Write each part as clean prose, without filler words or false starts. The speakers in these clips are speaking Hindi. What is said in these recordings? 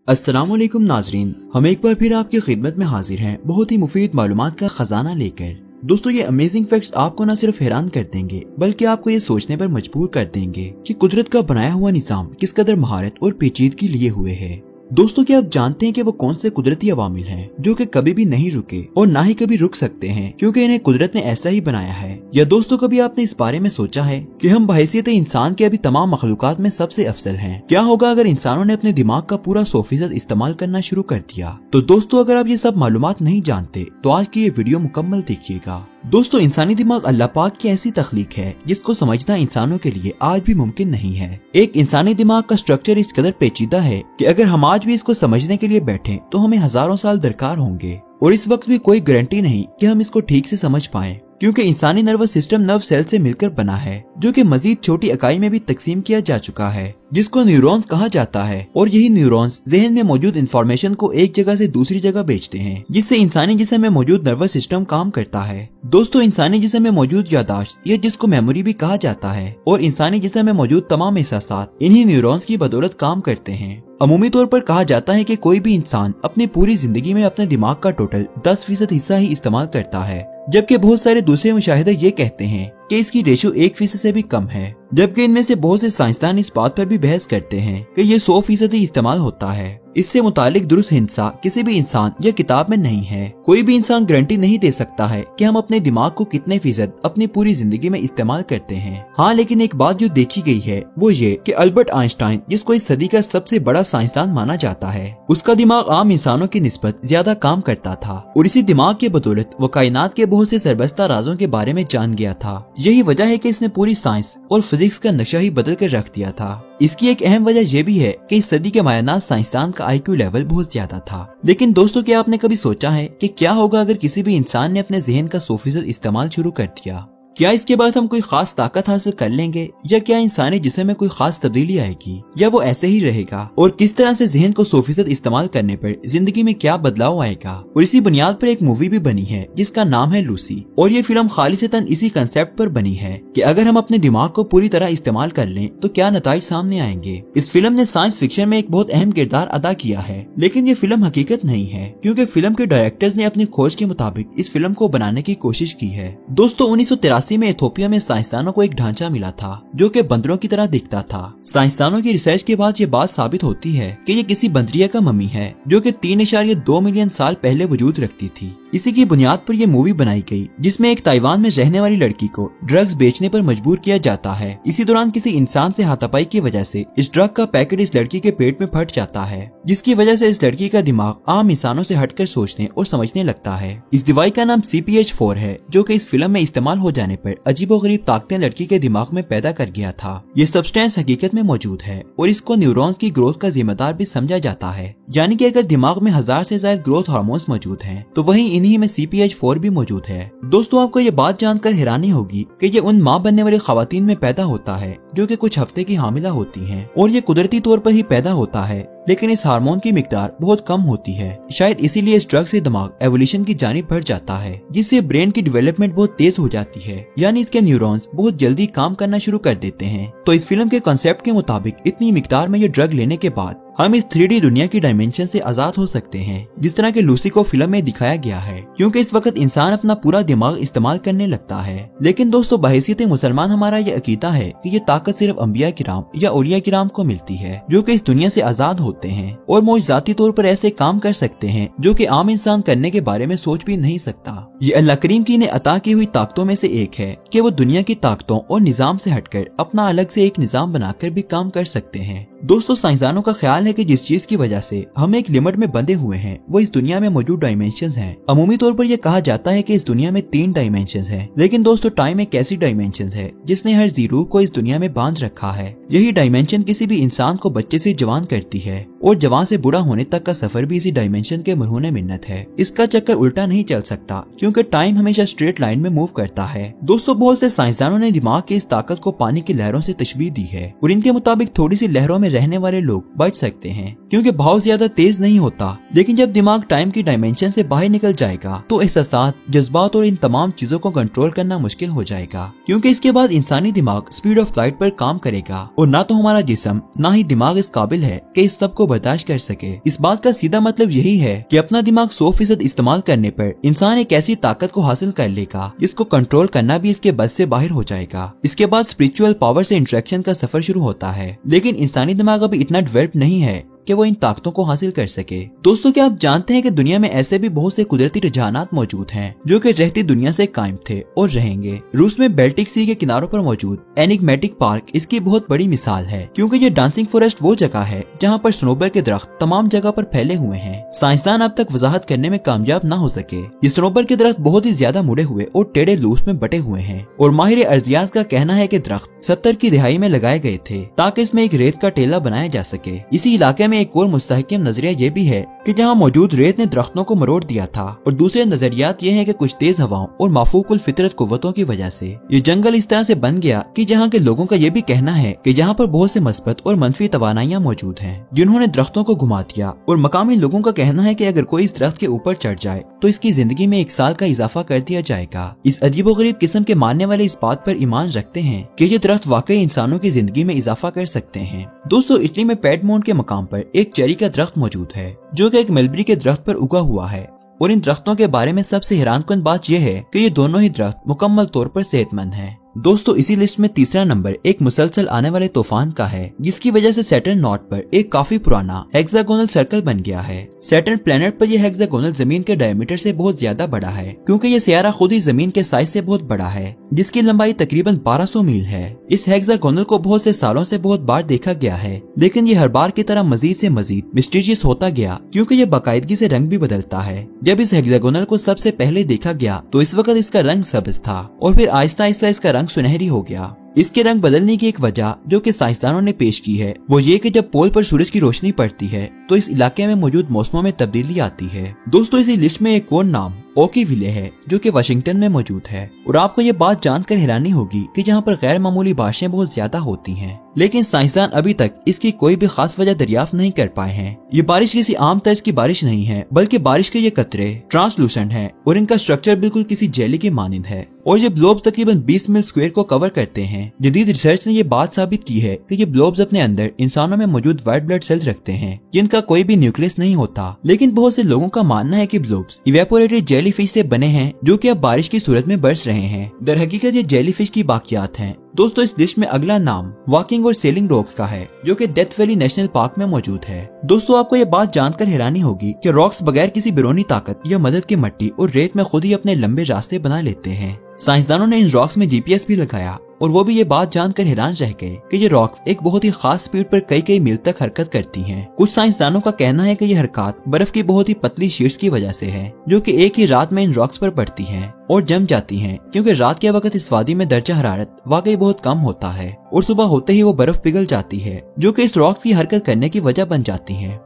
अस्सलामुअलैकुम नाजरीन, हम एक बार फिर आपकी खिदमत में हाजिर हैं बहुत ही मुफीद मालूमात का खजाना लेकर। दोस्तों, ये अमेजिंग फैक्ट्स आपको न सिर्फ हैरान कर देंगे बल्कि आपको ये सोचने पर मजबूर कर देंगे कि कुदरत का बनाया हुआ निजाम किस कदर महारत और पेचीदगी लिए हुए है। दोस्तों, क्या आप जानते हैं कि वो कौन से कुदरती अवामिल हैं जो कि कभी भी नहीं रुके और ना ही कभी रुक सकते हैं, क्योंकि इन्हें कुदरत ने ऐसा ही बनाया है। या दोस्तों, कभी आपने इस बारे में सोचा है कि हम बहैसियत इंसान के अभी तमाम मखलूकात में सबसे अफसल हैं? क्या होगा अगर इंसानों ने अपने दिमाग का पूरा 100% इस्तेमाल करना शुरू कर दिया? तो दोस्तों, अगर आप ये सब मालूमात नहीं जानते तो आज की ये वीडियो मुकम्मल देखिएगा। दोस्तों, इंसानी दिमाग अल्लाह पाक की ऐसी तख्लीक है जिसको समझना इंसानों के लिए आज भी मुमकिन नहीं है। एक इंसानी दिमाग का स्ट्रक्चर इस कदर पेचीदा है कि अगर हम आज भी इसको समझने के लिए बैठें तो हमें हजारों साल दरकार होंगे, और इस वक्त भी कोई गारंटी नहीं कि हम इसको ठीक से समझ पाएं, क्योंकि इंसानी नर्वस सिस्टम नर्व सेल से मिलकर बना है जो कि मजीद छोटी इकाई में भी तकसीम किया जा चुका है, जिसको न्यूरॉन्स कहा जाता है। और यही न्यूरॉन्स जहन में मौजूद इंफॉर्मेशन को एक जगह से दूसरी जगह भेजते हैं, जिससे इंसानी जिस्म में मौजूद नर्वस सिस्टम काम करता है। दोस्तों, इंसानी जिस्म में मौजूद यादाश्त या जिसको मेमोरी भी कहा जाता है, और इंसानी जिस्म में मौजूद तमाम एहसासात इन्हीं न्यूरॉन्स की बदौलत काम करते हैं। अमूमी तौर पर कहा जाता है कि कोई भी इंसान अपनी पूरी जिंदगी में अपने दिमाग का टोटल 10% हिस्सा ही इस्तेमाल करता है, जबकि बहुत सारे दूसरे मुशाहिदे ये कहते हैं कि इसकी रेशो 1% से भी कम है। जबकि इनमें से बहुत से साइंसदान इस बात पर भी बहस करते हैं कि ये 100% ही इस्तेमाल होता है। इससे मुतालिक दुरुस्त हिंसा किसी भी इंसान या किताब में नहीं है। कोई भी इंसान गारंटी नहीं दे सकता है कि हम अपने दिमाग को कितने फीसद अपनी पूरी जिंदगी में इस्तेमाल करते हैं। हाँ, लेकिन एक बात जो देखी गई है वो ये कि अल्बर्ट आइंस्टाइन, जिसको इस सदी का सबसे बड़ा साइंसदान माना जाता है, उसका दिमाग आम इंसानों की निस्बत ज्यादा काम करता था, और इसी दिमाग के बदौलत वो कायनात के बहुत से सरबस्ता राजों के बारे में जान गया था। यही वजह है कि इसने पूरी साइंस और फिजिक्स का नक्शा ही बदल कर रख दिया था। इसकी एक अहम वजह यह भी है कि इस सदी के मायनात साइंसदान का IQ लेवल बहुत ज्यादा था। लेकिन दोस्तों, क्या आपने कभी सोचा है कि क्या होगा अगर किसी भी इंसान ने अपने जहन का 100% इस्तेमाल शुरू कर दिया? क्या इसके बाद हम कोई खास ताकत हासिल कर लेंगे, या क्या इंसानी जिस्म में कोई खास तब्दीली आएगी, या वो ऐसे ही रहेगा? और किस तरह से जहन को 100% इस्तेमाल करने पर जिंदगी में क्या बदलाव आएगा? और इसी बुनियाद पर एक मूवी भी बनी है जिसका नाम है लूसी, और ये फिल्म खालिसतन इसी कंसेप्ट पर बनी है कि अगर हम अपने दिमाग को पूरी तरह इस्तेमाल कर लें तो क्या नताइज सामने आएंगे। इस फिल्म ने साइंस फिक्शन में एक बहुत अहम किरदार अदा किया है, लेकिन ये फिल्म हकीकत नहीं है, क्योंकि फिल्म के डायरेक्टर्स ने अपनी खोज के मुताबिक इस फिल्म को बनाने की कोशिश की है। दोस्तों, 1983 में इथोपिया में साइंसदानों को एक ढांचा मिला था जो कि बंदरों की तरह दिखता था। साइंसदानों की रिसर्च के बाद ये बात साबित होती है कि ये किसी बंदरिया का मम्मी है जो कि 3.2 मिलियन साल पहले वजूद रखती थी। इसी की बुनियाद पर यह मूवी बनाई गई, जिसमें एक ताइवान में रहने वाली लड़की को ड्रग्स बेचने पर मजबूर किया जाता है। इसी दौरान किसी इंसान से हाथापाई की वजह से इस ड्रग का पैकेट इस लड़की के पेट में फट जाता है, जिसकी वजह से इस लड़की का दिमाग आम इंसानों से हटकर सोचने और समझने लगता है। इस दवाई का नाम CPH4 है, जो कि इस फिल्म में इस्तेमाल हो जाने पर अजीबोगरीब ताकतें लड़की के दिमाग में पैदा कर गया था। ये सब्सटेंस हकीकत में मौजूद है और इसको न्यूरॉन्स की ग्रोथ का जिम्मेदार भी समझा जाता है। यानी कि अगर दिमाग में 1000 से ज्यादा ग्रोथ हार्मोन्स मौजूद हैं, तो वहीं इन्हीं में CPH4 भी मौजूद है। दोस्तों, आपको ये बात जानकर हैरानी होगी कि ये उन माँ बनने वाली खवातीन में पैदा होता है जो कि कुछ हफ्ते की हामिला होती हैं, और ये कुदरती तौर पर ही पैदा होता है, लेकिन इस हार्मोन की मिकदार बहुत कम होती है। शायद इसीलिए इस ड्रग से दिमाग एवोल्यूशन की जानिब बढ़ जाता है, जिससे ब्रेन की डेवलपमेंट बहुत तेज हो जाती है, यानी इसके न्यूरॉन्स बहुत जल्दी काम करना शुरू कर देते हैं। तो इस फिल्म के कॉन्सेप्ट के मुताबिक इतनी मिकदार में ये ड्रग लेने के बाद हम इस 3D दुनिया की डायमेंशन से आजाद हो सकते हैं, जिस तरह के लूसी को फिल्म में दिखाया गया है, क्योंकि इस वक्त इंसान अपना पूरा दिमाग इस्तेमाल करने लगता है। लेकिन दोस्तों, बहैसियत मुसलमान हमारा ये अकीदा है कि ये ताकत सिर्फ अंबिया किराम या औलिया किराम को मिलती है, जो कि इस दुनिया से आजाद होते हैं और मौजज़ाती तौर पर ऐसे काम कर सकते हैं जो कि आम इंसान करने के बारे में सोच भी नहीं सकता। ये अल्लाह करीम की इन्हें अता की हुई ताकतों में से एक है कि वो दुनिया की ताकतों और निजाम से हटकर अपना अलग से एक निजाम बनाकर भी काम कर सकते हैं। दोस्तों, साइंसदानों का ख्याल है कि जिस चीज की वजह से हम एक लिमिट में बंधे हुए हैं वो इस दुनिया में मौजूद डायमेंशंस हैं। अमूमी तौर पर यह कहा जाता है कि इस दुनिया में 3 डायमेंशंस हैं, लेकिन दोस्तों, टाइम एक ऐसी डायमेंशंस है जिसने हर जीरो को इस दुनिया में बांध रखा है। यही डायमेंशन किसी भी इंसान को बच्चे से जवान करती है, और जवान से बूढ़ा होने तक का सफर भी इसी डायमेंशन के मरहूने मिन्नत है। इसका चक्कर उल्टा नहीं चल सकता, क्योंकि टाइम हमेशा स्ट्रेट लाइन में मूव करता है। दोस्तों, बहुत से साइंसदानों ने दिमाग की इस ताकत को पानी की लहरों से तशबीह दी है, और इनके मुताबिक थोड़ी सी लहरों में रहने वाले लोग बच सकते हैं, क्योंकि बहाव ज्यादा तेज नहीं होता। लेकिन जब दिमाग टाइम की डायमेंशन से बाहर निकल जाएगा तो एहसासात, जज्बात और इन तमाम चीजों को कंट्रोल करना मुश्किल हो जाएगा, क्योंकि इसके बाद इंसानी दिमाग स्पीड ऑफ लाइट पर काम करेगा, और ना तो हमारा जिस्म ना ही दिमाग इस काबिल है कि इस सब को बर्दाश्त कर सके। इस बात का सीधा मतलब यही है कि अपना दिमाग 100% इस्तेमाल करने पर इंसान एक ऐसी ताकत को हासिल कर लेगा जिसको कंट्रोल करना भी इसके बस से बाहर हो जाएगा। इसके बाद स्पिरिचुअल पावर से इंटरेक्शन का सफर शुरू होता है, लेकिन इंसानी दिमाग अभी इतना डेवलप नहीं है कि वो इन ताकतों को हासिल कर सके। दोस्तों, क्या आप जानते हैं कि दुनिया में ऐसे भी बहुत से कुदरती रुझानात मौजूद हैं जो कि रहती दुनिया से कायम थे और रहेंगे। रूस में बेल्टिक सी के किनारों पर मौजूद एनिग्मेटिक पार्क इसकी बहुत बड़ी मिसाल है, क्योंकि ये डांसिंग फॉरेस्ट वो जगह है जहाँ पर सनोबर के दरख्त तमाम जगह पर फैले हुए हैं। साइंसदान अब तक वजाहत करने में कामयाब न हो सके। ये सनोबर के दरख्त बहुत ही ज्यादा मुड़े हुए और टेढ़े लूस में बटे हुए हैं और माहिर अर्जियात का कहना है कि दरख्त 70 की दिहाई में लगाए गए थे ताकि इसमें एक रेत का टेला बनाया जा सके। इसी इलाके में एक और मुस्तहकम नजरिया ये भी है कि जहाँ मौजूद रेत ने दरख्तों को मरोड़ दिया था, और दूसरे नजरियात ये हैं कि कुछ तेज हवाओं और माफूकुल फितरत कुव्वतों की वजह से ये जंगल इस तरह से बन गया कि जहाँ के लोगों का ये भी कहना है कि यहाँ पर बहुत से मस्बत और मनफी तवानाइयाँ मौजूद हैं जिन्होंने दरख्तों को घुमा दिया। और मकामी लोगों का कहना है कि अगर कोई इस दरख्त के ऊपर चढ़ जाए तो इसकी जिंदगी में 1 साल का इजाफा कर दिया जाएगा। इस अजीबोगरीब किस्म के मानने वाले इस बात पर ईमान रखते हैं कि ये दरख्त वाकई इंसानों की जिंदगी में इजाफा कर सकते हैं। दोस्तों, इटली में पेडमोंट के मकाम पर एक चेरी का दरख्त मौजूद है जो कि एक मलबरी के दरख्त पर उगा हुआ है, और इन दरख्तों के बारे में सबसे हैरानकुन बात यह है कि ये दोनों ही दरख्त मुकम्मल तौर पर सेहतमंद हैं। दोस्तों, इसी लिस्ट में तीसरा नंबर एक मुसलसल आने वाले तूफान का है, जिसकी वजह से सैटर्न नॉट पर एक काफी पुराना हेक्सागोनल सर्कल बन गया है। सैटर्न प्लेनेट पर यह हेक्सागोनल जमीन के डायमीटर से बहुत ज्यादा बड़ा है, क्योंकि यह सियारा खुद ही जमीन के साइज से बहुत बड़ा है, जिसकी लंबाई तकरीबन 1200 मील है। इस हेक्सागोनल को बहुत से सालों से बहुत बार देखा गया है, लेकिन ये हर बार की तरह मजीद से मजीद मिस्टीरियस होता गया, क्योंकि ये बाकायदगी से रंग भी बदलता है। जब इस हेक्सागोनल को सबसे पहले देखा गया तो इस वक्त इसका रंग सब्ज था, और फिर आहिस्ता आहिस्ता इसका रंग सुनहरी हो गया। इसके रंग बदलने की एक वजह जो कि साइंसदानों ने पेश की है वो ये कि जब पोल पर सूरज की रोशनी पड़ती है तो इस इलाके में मौजूद मौसमों में तब्दीली आती है। दोस्तों, इसी लिस्ट में एक और नाम ओकी विले है जो कि वाशिंगटन में मौजूद है, और आपको ये बात जानकर हैरानी होगी कि जहाँ पर गैर मामूली बारिशें बहुत ज्यादा होती हैं, लेकिन साइंसदान अभी तक इसकी कोई भी खास वजह दरियाफ्त नहीं कर पाए हैं। ये बारिश किसी आम तर्ज की बारिश नहीं है, बल्कि बारिश के ये कतरे ट्रांसलूसेंट हैं और इनका स्ट्रक्चर बिल्कुल किसी जेली के मानिंद है, और ये ब्लोब्स तकरीबन 20 मील स्क्वायर को कवर करते हैं। जदीद रिसर्च ने ये बात साबित की है कि ये ब्लोब्स अपने अंदर इंसानों में मौजूद व्हाइट ब्लड सेल्स रखते हैं जिनका कोई भी न्यूक्लियस नहीं होता, लेकिन बहुत से लोगों का मानना है कि ब्लोब्स इवेपोरेटेड जेलीफिश से बने हैं जो कि अब बारिश की सूरत में बरस रहे हैं। दरहकीकत ये जेलीफिश की बाकियात हैं। दोस्तों, इस लिस्ट में अगला नाम वॉकिंग और सेलिंग रॉक्स का है जो कि डेथ वैली नेशनल पार्क में मौजूद है। दोस्तों, आपको ये बात जानकर हैरानी होगी कि रॉक्स बगैर किसी बैरूनी ताकत या मदद की मट्टी और रेत में खुद ही अपने लंबे रास्ते बना लेते हैं। साइंसदानों ने इन रॉक्स में GPS भी लगाया, और वो भी ये बात जानकर हैरान रह गए कि ये रॉक्स एक बहुत ही खास स्पीड पर कई मील तक हरकत करती हैं। कुछ साइंसदानों का कहना है कि ये हरकत बर्फ की बहुत ही पतली शीट्स की वजह से है जो कि एक ही रात में इन रॉक्स पर पड़ती हैं और जम जाती हैं, क्योंकि रात के वक्त इस वादी में दर्जा हरारत वाकई बहुत कम होता है और सुबह होते ही वो बर्फ पिघल जाती है जो कि इस रॉक्स की हरकत करने की वजह बन जाती है।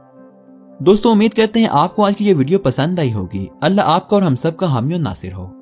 दोस्तों, उम्मीद करते हैं आपको आज की ये वीडियो पसंद आई होगी। अल्लाह आपका और हम सब का हामी और नासिर हो।